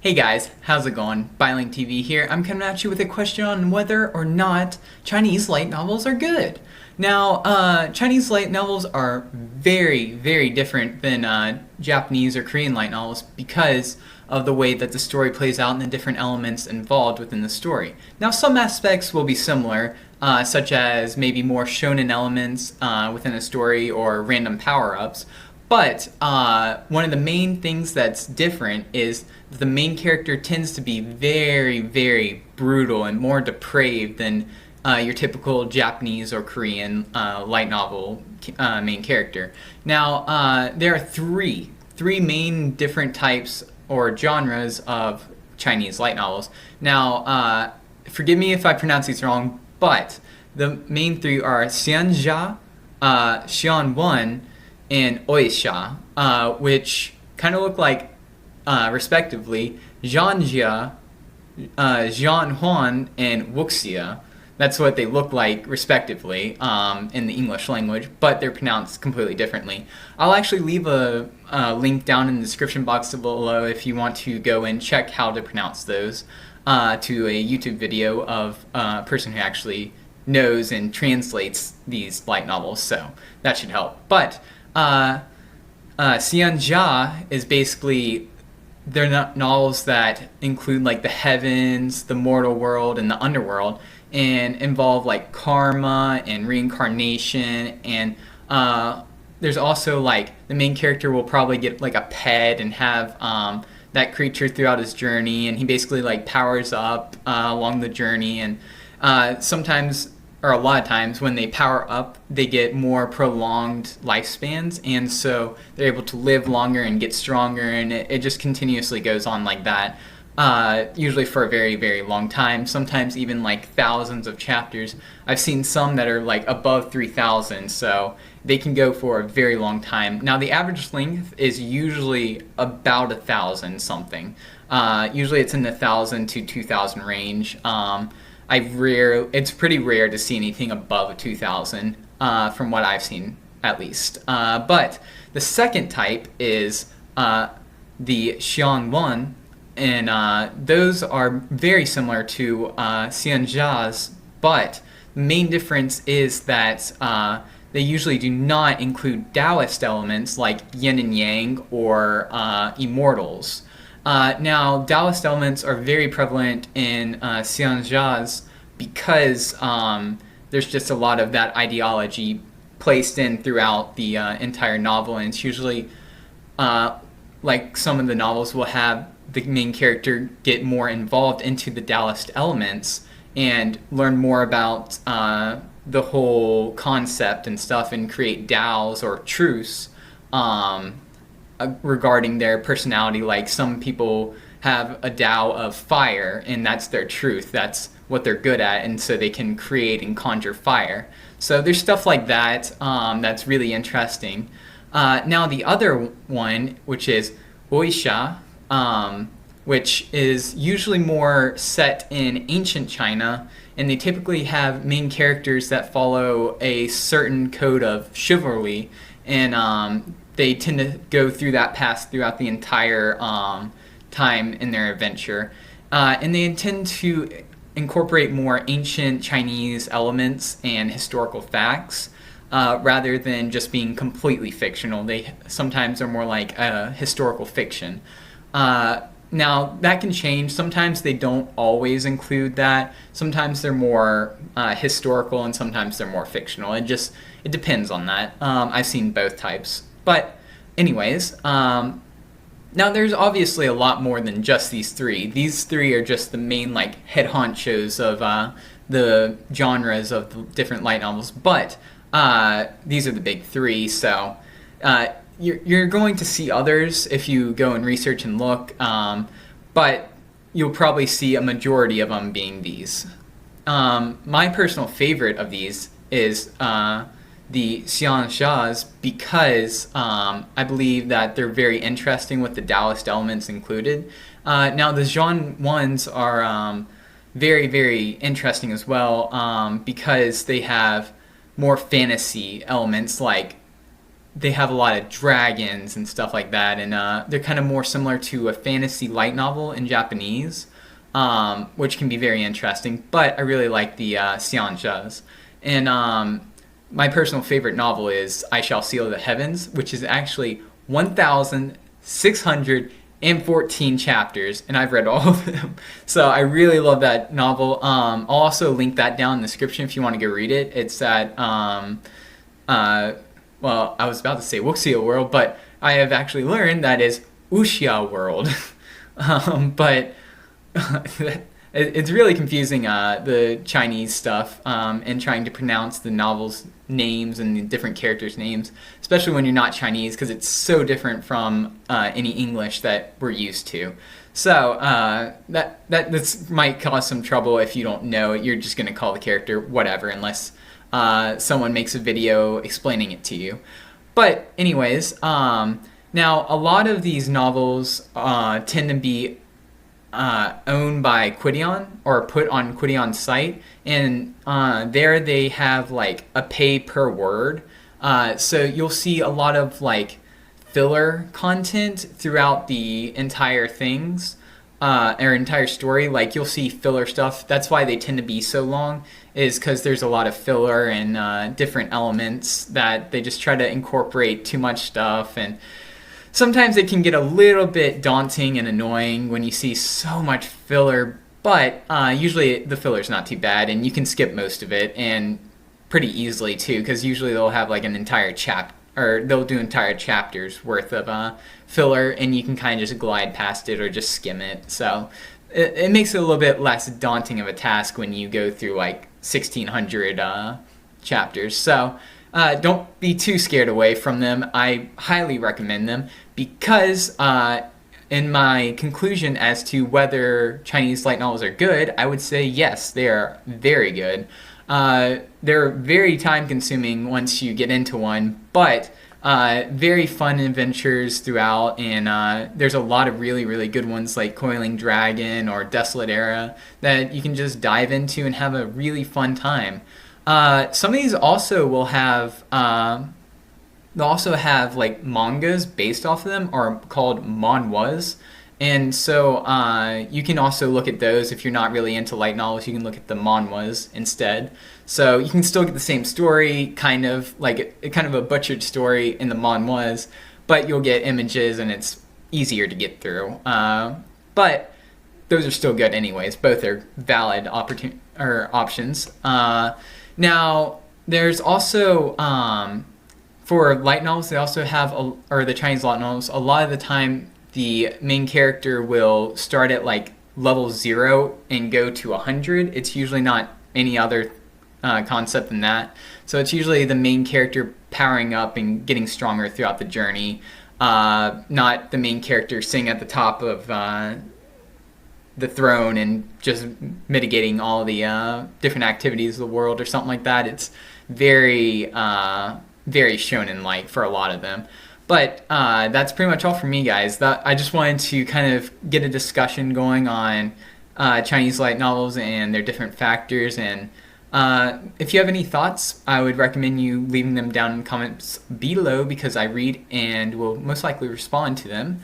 Hey guys, how's it going? BiolinkTV here. I'm coming at you with a question on whether or not Chinese light novels are good. Now, Chinese light novels are very different than Japanese or Korean light novels because of the way that the story plays out and the different elements involved within the story. Now, some aspects will be similar, such as maybe more shonen elements within a story or random power-ups. But one of the main things that's different is that the main character tends to be very brutal and more depraved than your typical Japanese or Korean light novel main character. Now, there are three main different types or genres of Chinese light novels. Now, forgive me if I pronounce these wrong, but the main three are xianjia, xianwen, and oisha, which kind of look like, respectively, Zhanjia, Zhanhuan, and Wuxia. That's what they look like, respectively, in the English language, but they're pronounced completely differently. I'll actually leave a link down in the description box below if you want to go and check how to pronounce those, to a YouTube video of a person who actually knows and translates these light novels, so that should help. But Xianjia is basically, they're novels that include like the heavens, the mortal world, and the underworld, and involve like karma and reincarnation, and there's also like the main character will probably get like a pet and have that creature throughout his journey, and he basically like powers up along the journey, and sometimes, or a lot of times, when they power up, they get more prolonged lifespans, and so they're able to live longer and get stronger, and it just continuously goes on like that, usually for a very long time, sometimes even like thousands of chapters. I've seen some that are like above 3,000, so they can go for a very long time. Now, the average length is usually about 1,000 something. Usually it's in the 1,000 to 2,000 range. It's pretty rare to see anything above 2,000, from what I've seen, at least. But the second type is the Xianwen, and those are very similar to Xianjia's, but the main difference is that they usually do not include Taoist elements like yin and yang or immortals. Now, Taoist elements are very prevalent in Xianjia's because there's just a lot of that ideology placed in throughout the entire novel, and it's usually like some of the novels will have the main character get more involved into the Taoist elements and learn more about the whole concept and stuff, and create Taos or truths regarding their personality. Like, some people have a Tao of fire, and that's their truth, that's what they're good at, and so they can create and conjure fire. So there's stuff like that that's really interesting. Now, the other one, which is Oisha, which is usually more set in ancient China, and they typically have main characters that follow a certain code of chivalry, and they tend to go through that path throughout the entire time in their adventure. And they intend to incorporate more ancient Chinese elements and historical facts, rather than just being completely fictional. They sometimes are more like historical fiction. Now, that can change. Sometimes they don't always include that. Sometimes they're more historical, and sometimes they're more fictional. It depends on that. I've seen both types. But anyways, now there's obviously a lot more than just these three. These three are just the main like head honchos of the genres of the different light novels. But these are the big three, so you're going to see others if you go and research and look, but you'll probably see a majority of them being these. My personal favorite of these is the Xianjia's, because I believe that they're very interesting with the Taoist elements included. Now, the Zhanwens are very interesting as well, because they have more fantasy elements like they have a lot of dragons and stuff like that, and they're kind of more similar to a fantasy light novel in Japanese, which can be very interesting. But I really like the Xianzhas. And my personal favorite novel is I Shall Seal the Heavens, which is actually 1,614 chapters, and I've read all of them. So I really love that novel. I'll also link that down in the description if you want to go read it. It's at, well, I was about to say Wuxia World, but I have actually learned that is Wuxia World. But it's really confusing, the Chinese stuff, and trying to pronounce the novel's names and the different characters' names, especially when you're not Chinese, because it's so different from any English that we're used to. So that might cause some trouble if you don't know it. You're just going to call the character whatever, unless someone makes a video explaining it to you. But anyways, now a lot of these novels tend to be owned by Quidion or put on Quidion's site, and there they have like a pay per word. So you'll see a lot of like filler content throughout the entire things, or entire story. Like you'll see filler stuff. That's why they tend to be so long, is because there's a lot of filler and different elements that they just try to incorporate too much stuff, and sometimes it can get a little bit daunting and annoying when you see so much filler, but usually the filler's not too bad, and you can skip most of it, and pretty easily too, because usually they'll have like an entire or they'll do entire chapters worth of filler, and you can kind of just glide past it or just skim it. So it makes it a little bit less daunting of a task when you go through like 1,600 chapters. So don't be too scared away from them. I highly recommend them because in my conclusion as to whether Chinese light novels are good, I would say yes, they are very good. They're very time consuming once you get into one, but very fun adventures throughout, and there's a lot of really, really good ones like Coiling Dragon or Desolate Era that you can just dive into and have a really fun time. Some of these also will have, they'll also have like mangas based off of them, or called manhwas. And so you can also look at those. If you're not really into light novels, you can look at the manhwas instead. So you can still get the same story, kind of like kind of a butchered story in the manhwas, but you'll get images and it's easier to get through. But those are still good anyways. Both are valid options. Now, there's also, for light novels, they also have, or the Chinese light novels, a lot of the time the main character will start at like level 0 and go to 100. It's usually not any other concept than that. So it's usually the main character powering up and getting stronger throughout the journey, not the main character sitting at the top of the throne and just mitigating all the different activities of the world or something like that. It's very, very shonen-like for a lot of them. But that's pretty much all for me, guys. I just wanted to kind of get a discussion going on Chinese light novels and their different factors. And if you have any thoughts, I would recommend you leaving them down in the comments below, because I read and will most likely respond to them.